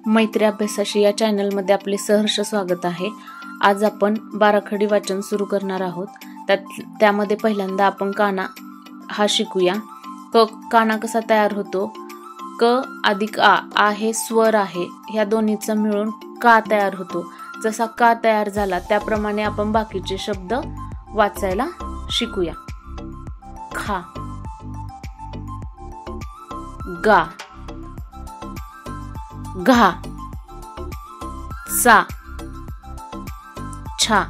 मैत्री अभ्यासाशी या चॅनलमध्ये आपले सहर्ष स्वागत आहे। आज आपण बाराखडी वाचन सुरू करणार आहोत। त्यामध्ये पहिल्यांदा आपण काना हा शिकूया। काना कसा तयार होतो? क अधिक आ हे स्वर आहे, ह्या दोन्हीचा मिळून का तयार होतो। जसा का तयार झाला त्याप्रमाणे आपण बाकीचे शब्द वाचायला शिकूया। खा, गा, घा, सा, छा,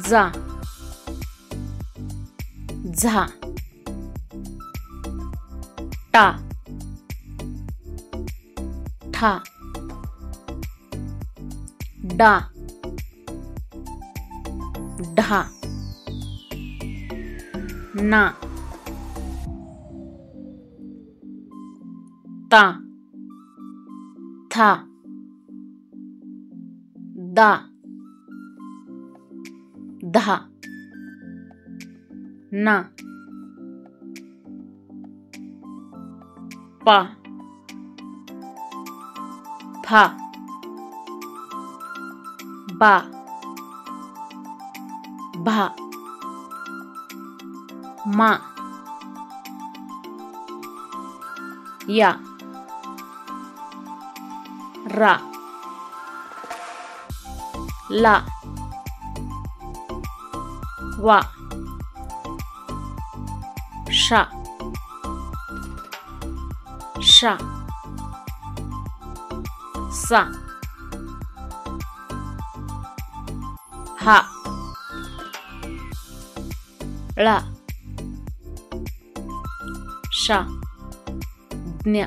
जा, झा, टा, ठा, डा, ढा, ना, ता, था, दा, धा, ना, पा, फा, बा, भा, मा, या, रा, ला, वा, शा, शा, सा, हा, ळा, शा, ज्ञ।